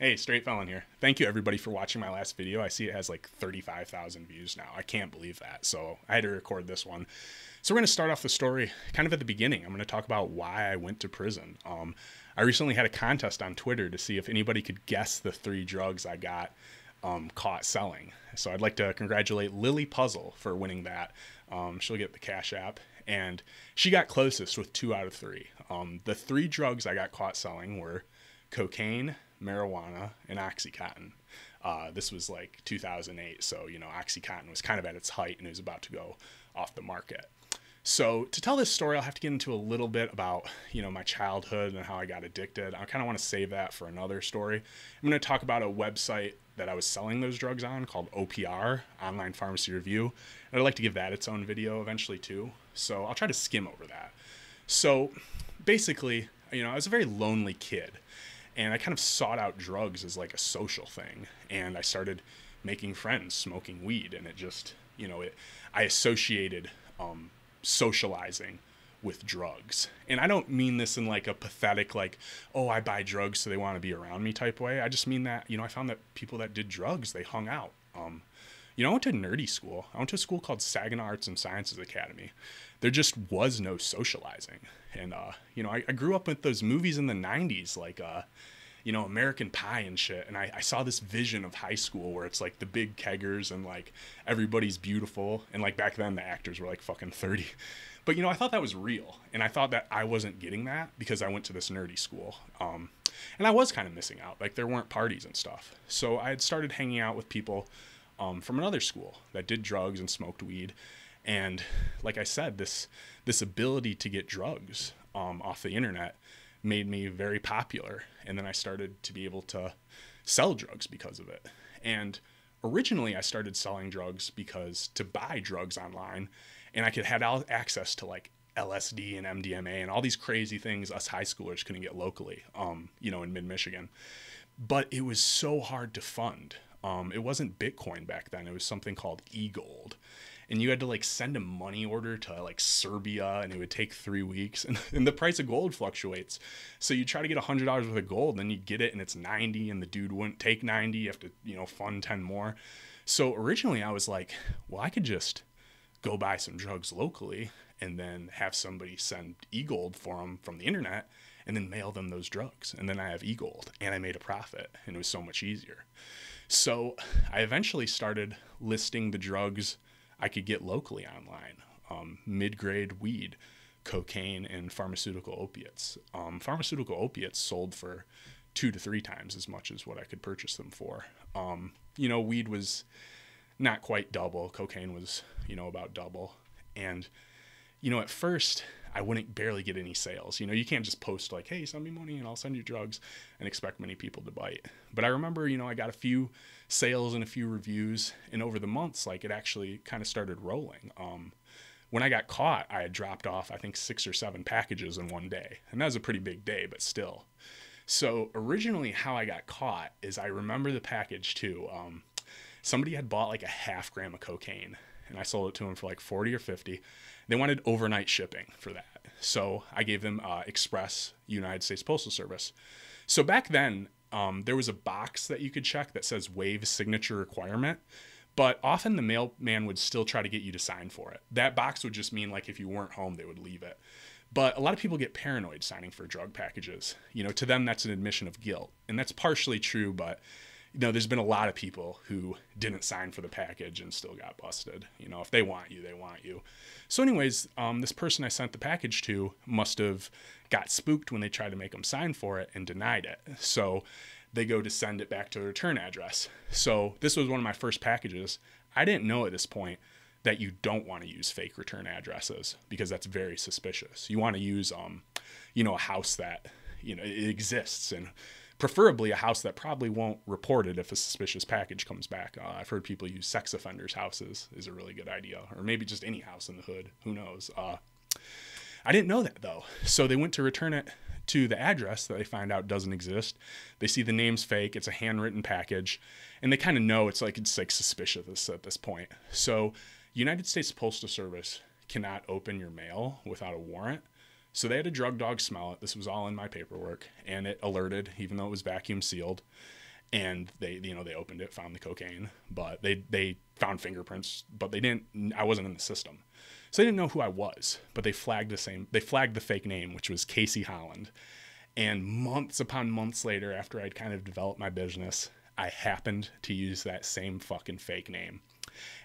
Hey, Straight Felon here. Thank you everybody for watching my last video. I see it has like 35,000 views now. I can't believe that. So I had to record this one. So we're going to start off the story kind of at the beginning. I'm going to talk about why I went to prison. I recently had a contest on Twitter to see if anybody could guess the 3 drugs I got caught selling. So I'd like to congratulate Lily Puzzle for winning that. She'll get the Cash App. And she got closest with 2 out of 3. The 3 drugs I got caught selling were cocaine, marijuana, and Oxycontin. This was like 2008, so Oxycontin was kind of at its height and it was about to go off the market. So to tell this story, I'll have to get into a little bit about my childhood and how I got addicted. I kind of want to save that for another story. I'm going to talk about a website that I was selling those drugs on called OPR, Online Pharmacy Review. And I'd like to give that its own video eventually too. So I'll try to skim over that. So basically, I was a very lonely kid. And I kind of sought out drugs as like a social thing. And I started making friends smoking weed. And it just, I associated socializing with drugs. And I don't mean this in like a pathetic, like, oh, I buy drugs so they want to be around me type way. I just mean that, I found that people that did drugs, they hung out. I went to nerdy school. I went to a school called Saginaw Arts and Sciences Academy. There just was no socializing. And, I grew up with those movies in the 90s, like, American Pie and shit. And I saw this vision of high school where it's like the big keggers and like everybody's beautiful. And like back then the actors were like fucking 30. But, I thought that was real. And I thought that I wasn't getting that because I went to this nerdy school. And I was kind of missing out. Like there weren't parties and stuff. So I had started hanging out with people from another school that did drugs and smoked weed. And like I said, this ability to get drugs off the internet made me very popular. And then I started to be able to sell drugs because of it. And originally I started selling drugs because to buy drugs online and I could have access to like LSD and MDMA and all these crazy things us high schoolers couldn't get locally, in mid-Michigan. But it was so hard to fund. It wasn't Bitcoin back then. It was something called eGold. And you had to like send a money order to like Serbia and it would take 3 weeks and the price of gold fluctuates. So you try to get $100 worth of gold, then you get it and it's 90 and the dude wouldn't take 90. You have to, fund 10 more. So originally I was like, well, I could just go buy some drugs locally and then have somebody send eGold for them from the internet and then mail them those drugs. And then I have eGold and I made a profit and it was so much easier. So I eventually started listing the drugs I could get locally online, mid-grade weed, cocaine, and pharmaceutical opiates. Pharmaceutical opiates sold for 2 to 3 times as much as what I could purchase them for. Weed was not quite double. Cocaine was, about double. And, at first I wouldn't barely get any sales. You can't just post like, hey, send me money and I'll send you drugs and expect many people to bite. But I remember, I got a few sales and a few reviews, and over the months, like it actually kind of started rolling. When I got caught, I had dropped off, I think 6 or 7 packages in one day. And that was a pretty big day, but still. So originally how I got caught is I remember the package too. Somebody had bought like a half gram of cocaine and I sold it to them for like 40 or 50. They wanted overnight shipping for that. So I gave them Express United States Postal Service. So back then, there was a box that you could check that says waive signature requirement, but often the mailman would still try to get you to sign for it. That box would just mean like if you weren't home, they would leave it. But a lot of people get paranoid signing for drug packages. To them, that's an admission of guilt. And that's partially true, but there's been a lot of people who didn't sign for the package and still got busted. If they want you, they want you. So anyways, this person I sent the package to must have got spooked when they tried to make them sign for it and denied it. So they go to send it back to the return address. So this was one of my first packages. I didn't know at this point that you don't want to use fake return addresses because that's very suspicious. You want to use, a house that, it exists, and preferably a house that probably won't report it if a suspicious package comes back. I've heard people use sex offenders' houses is a really good idea, or maybe just any house in the hood. Who knows? I didn't know that though. So they went to return it to the address that they find out doesn't exist. They see the name's fake. It's a handwritten package, and they kind of know it's like suspicious at this point. So United States Postal Service cannot open your mail without a warrant. So they had a drug dog smell it. This was all in my paperwork, and it alerted, even though it was vacuum sealed. and they opened it, found the cocaine, but they found fingerprints, but I wasn't in the system. So they didn't know who I was, but they flagged the fake name, which was Casey Holland. And months upon months later, after I'd kind of developed my business, I happened to use that same fucking fake name.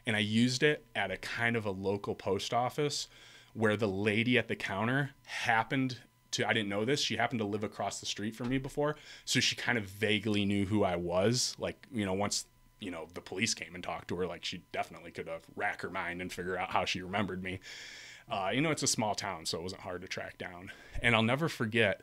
And I used it at a kind of a local post office where the lady at the counter happened to, I didn't know this, she happened to live across the street from me before. So she kind of vaguely knew who I was. Like, once, the police came and talked to her, like she definitely could have racked her mind and figure out how she remembered me. It's a small town, so it wasn't hard to track down. And I'll never forget,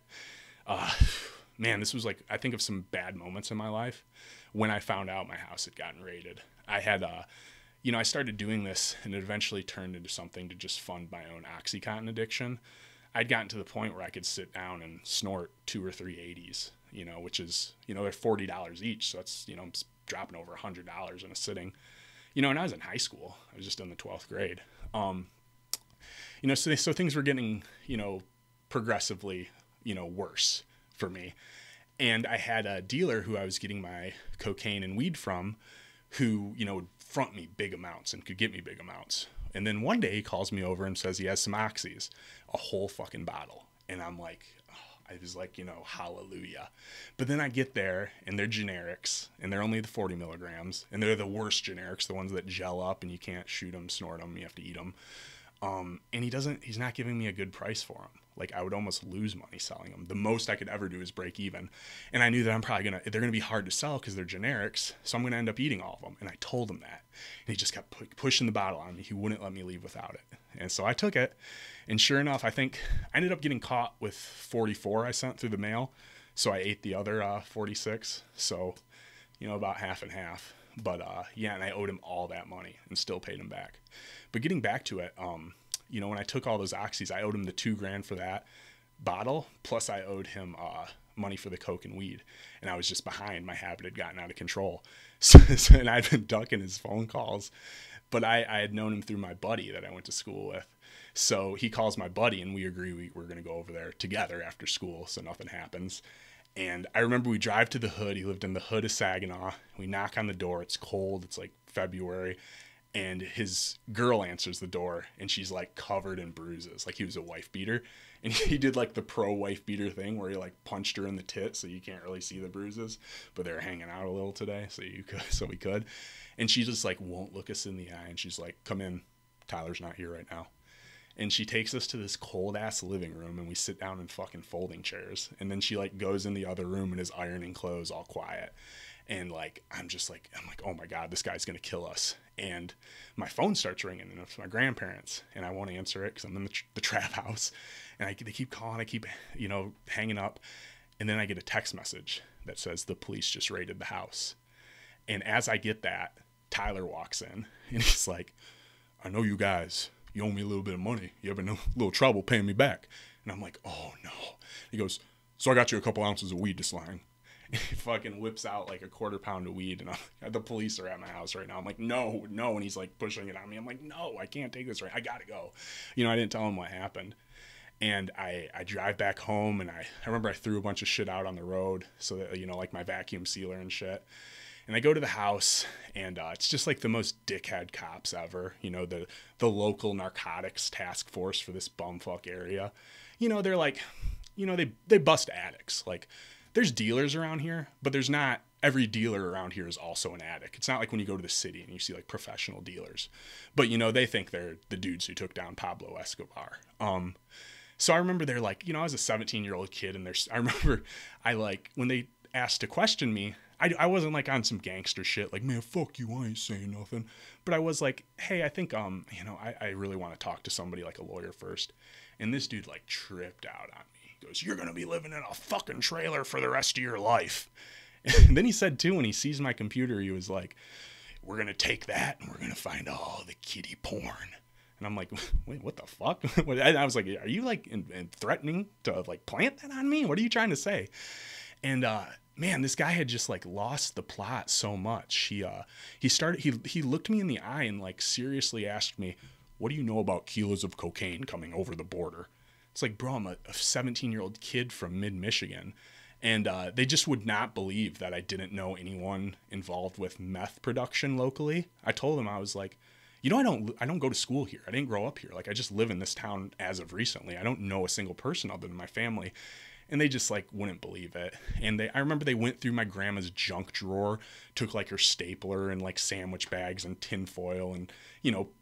man, this was like, I think of some bad moments in my life when I found out my house had gotten raided. I had, I started doing this and it eventually turned into something to just fund my own OxyContin addiction. I'd gotten to the point where I could sit down and snort 2 or 3 80s, which is, they're $40 each. So that's, I'm dropping over $100 in a sitting, and I was in high school. I was just in the 12th grade. So things were getting, progressively, worse for me. And I had a dealer who I was getting my cocaine and weed from who, would front me big amounts and could get me big amounts. And then one day he calls me over and says he has some oxys, a whole fucking bottle. And I'm like, I was like, hallelujah. But then I get there and they're generics and they're only the 40 milligrams and they're the worst generics, the ones that gel up and you can't shoot them, snort them, you have to eat them. And he's not giving me a good price for them. Like I would almost lose money selling them. The most I could ever do is break even. And I knew that they're going to be hard to sell because they're generics. So I'm going to end up eating all of them. And I told him that. And he just kept pushing the bottle on me. He wouldn't let me leave without it. And so I took it. And sure enough, I think I ended up getting caught with 44 I sent through the mail. So I ate the other 46. So, about half and half. But and I owed him all that money and still paid him back. But getting back to it, when I took all those oxys, I owed him the $2,000 for that bottle. Plus I owed him money for the coke and weed. And I was just behind. My habit had gotten out of control. And I'd been ducking his phone calls. But I had known him through my buddy that I went to school with. So he calls my buddy and we agree we're going to go over there together after school so nothing happens. And I remember we drive to the hood. He lived in the hood of Saginaw. We knock on the door. It's cold. It's like February. And his girl answers the door and she's like covered in bruises. Like he was a wife beater. And he did like the pro wife beater thing where he like punched her in the tit so you can't really see the bruises. But they're hanging out a little today so we could. And she just like won't look us in the eye. And she's like, come in. Tyler's not here right now. And she takes us to this cold ass living room and we sit down in fucking folding chairs. And then she like goes in the other room and is ironing clothes all quiet. And like, I'm like, oh my God, this guy's going to kill us. And my phone starts ringing and it's my grandparents and I won't answer it because I'm in the trap house. And they keep calling, I keep, hanging up. And then I get a text message that says the police just raided the house. And as I get that, Tyler walks in and he's like, I know you guys, you owe me a little bit of money. You having a little trouble paying me back. And I'm like, oh no. He goes, so I got you a couple ounces of weed to slang. And he fucking whips out like a 1/4 pound of weed. And the police are at my house right now. I'm like, no. And he's like pushing it on me. I'm like, no, I can't take this right. I gotta go. I didn't tell him what happened. And I drive back home and I remember I threw a bunch of shit out on the road. So that, like my vacuum sealer and shit. And I go to the house and it's just like the most dickhead cops ever. The local narcotics task force for this bumfuck area. They're like, they bust addicts. Like there's dealers around here, but there's not every dealer around here is also an addict. It's not like when you go to the city and you see like professional dealers, but they think they're the dudes who took down Pablo Escobar. So I remember they're like, I was a 17-year-old kid and I remember when they asked to question me, I wasn't like on some gangster shit like, man, fuck you, I ain't saying nothing. But I was like, hey, I think, I really want to talk to somebody like a lawyer first. And this dude like tripped out on me. He goes, you're going to be living in a fucking trailer for the rest of your life. And then he said too, when he sees my computer, he was like, we're going to take that and we're going to find all the kiddie porn. And I'm like, wait, what the fuck? I was like, are you like threatening to like plant that on me? What are you trying to say? And, man, this guy had just like lost the plot so much. He looked me in the eye and like seriously asked me, what do you know about kilos of cocaine coming over the border? It's like, bro, I'm a 17-year-old kid from mid-Michigan. And they just would not believe that I didn't know anyone involved with meth production locally. I told them, I was like, I don't go to school here. I didn't grow up here. Like, I just live in this town as of recently. I don't know a single person other than my family. And they just like wouldn't believe it. And I remember they went through my grandma's junk drawer, took like her stapler and like sandwich bags and tin foil and,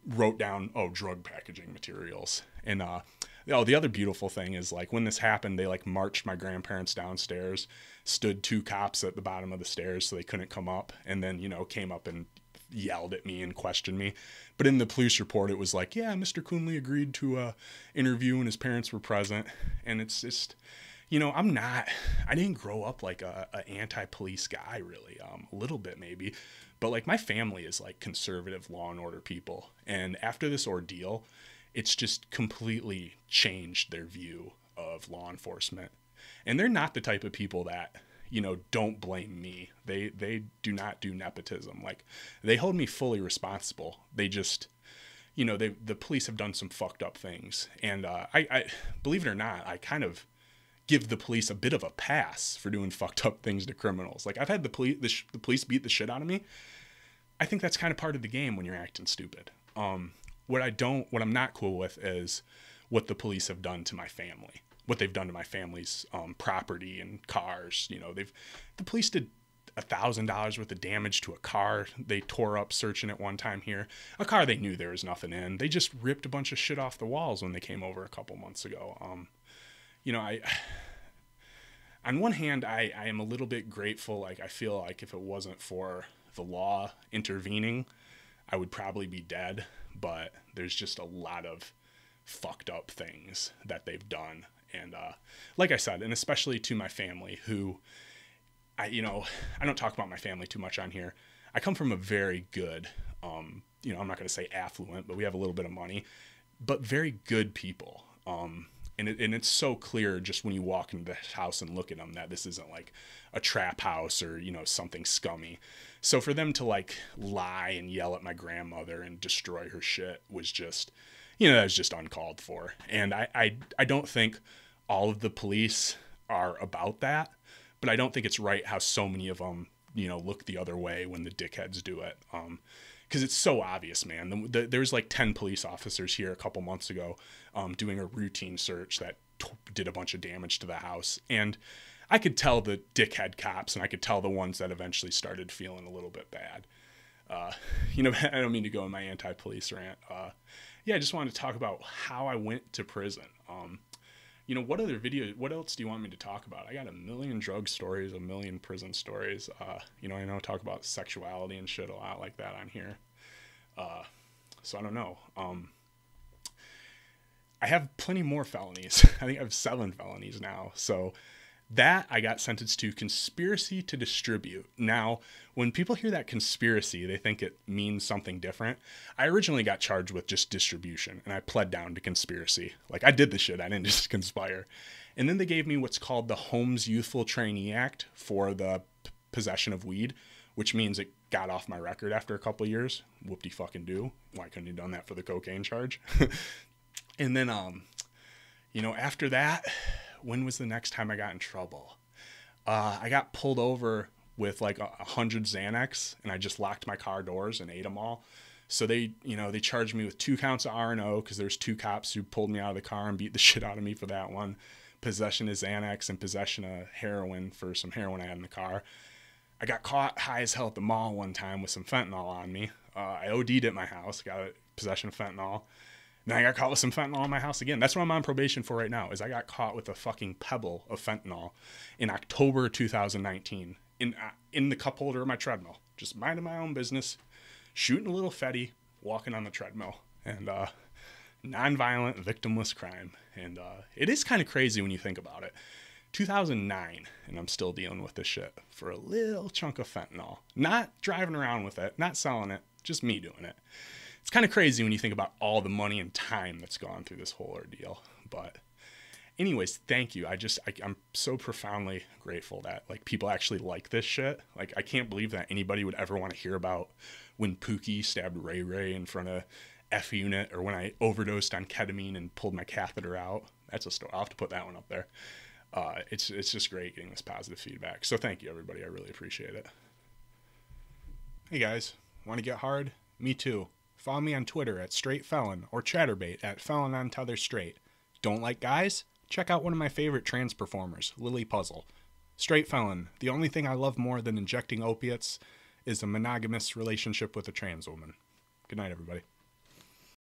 wrote down, drug packaging materials. And, the other beautiful thing is like when this happened, they like marched my grandparents downstairs, stood 2 cops at the bottom of the stairs so they couldn't come up, and then, came up and yelled at me and questioned me. But in the police report, it was like, yeah, Mr. Coonley agreed to interview and his parents were present. And it's just, I didn't grow up like a anti-police guy really, a little bit maybe, but like my family is like conservative law and order people. And after this ordeal, it's just completely changed their view of law enforcement. And they're not the type of people that, don't blame me. They do not do nepotism. Like, they hold me fully responsible. They just, the police have done some fucked up things. And I believe it or not, I kind of give the police a bit of a pass for doing fucked up things to criminals. Like, I've had the police beat the shit out of me. I think that's kind of part of the game when you're acting stupid. What I'm not cool with is what the police have done to my family, what they've done to my family's property and cars. The police did $1,000 worth of damage to a car they tore up searching at one time here. A car they knew there was nothing in. They just ripped a bunch of shit off the walls when they came over a couple months ago. On one hand, I am a little bit grateful. Like, I feel like if it wasn't for the law intervening, I would probably be dead. But there's just a lot of fucked up things that they've done. And like I said, and especially to my family, who I don't talk about my family too much on here. I come from a very good, I'm not going to say affluent, but we have a little bit of money, but very good people. And it's so clear just when you walk into the house and look at them that this isn't like a trap house or, something scummy. So for them to like lie and yell at my grandmother and destroy her shit was just, that was just uncalled for. And I don't think all of the police are about that, but I don't think it's right how so many of them, look the other way when the dickheads do it. Because it's so obvious, man. There's like 10 police officers here a couple months ago doing a routine search that did a bunch of damage to the house. And I could tell the dickhead cops, and I could tell the ones that eventually started feeling a little bit bad. I don't mean to go in my anti-police rant. I just wanted to talk about how I went to prison. What else do you want me to talk about? I got a million drug stories, a million prison stories. I talk about sexuality and shit a lot like that on here. So I don't know. I have plenty more felonies. I think I have 7 felonies now. So that I got sentenced to conspiracy to distribute. Now, when people hear that conspiracy, they think it means something different. I originally got charged with just distribution, and I pled down to conspiracy. Like, I did the shit. I didn't just conspire. And then they gave me what's called the Holmes Youthful Trainee Act for the possession of weed, which means it got off my record after a couple of years. Whoop-de-fucking-do. Why couldn't you done that for the cocaine charge? And then, after that, when was the next time I got in trouble? I got pulled over with like 100 Xanax, and I just locked my car doors and ate them all. So they charged me with 2 counts of R&O because there's 2 cops who pulled me out of the car and beat the shit out of me for that one. Possession of Xanax and possession of heroin for some heroin I had in the car. I got caught high as hell at the mall one time with some fentanyl on me. I OD'd at my house, got possession of fentanyl. Then I got caught with some fentanyl in my house again. That's what I'm on probation for right now, is I got caught with a fucking pebble of fentanyl in October 2019 in the cup holder of my treadmill. Just minding my own business, shooting a little fetty, walking on the treadmill. And nonviolent, victimless crime. And it is kind of crazy when you think about it. 2009, and I'm still dealing with this shit for a little chunk of fentanyl. Not driving around with it, not selling it, just me doing it. It's kind of crazy when you think about all the money and time that's gone through this whole ordeal. But anyways, thank you. I'm so profoundly grateful that like people actually like this shit. Like, I can't believe that anybody would ever want to hear about when Pookie stabbed Ray Ray in front of F Unit, or when I overdosed on ketamine and pulled my catheter out. That's a story. I'll have to put that one up there. It's just great getting this positive feedback. So thank you, everybody. I really appreciate it. Hey guys, want to get hard? Me too. Follow me on Twitter at straightfelon or chatterbait at felonontetherstraight. Don't like guys? Check out one of my favorite trans performers, Lily Puzzle. Straight felon, the only thing I love more than injecting opiates is a monogamous relationship with a trans woman. Good night, everybody.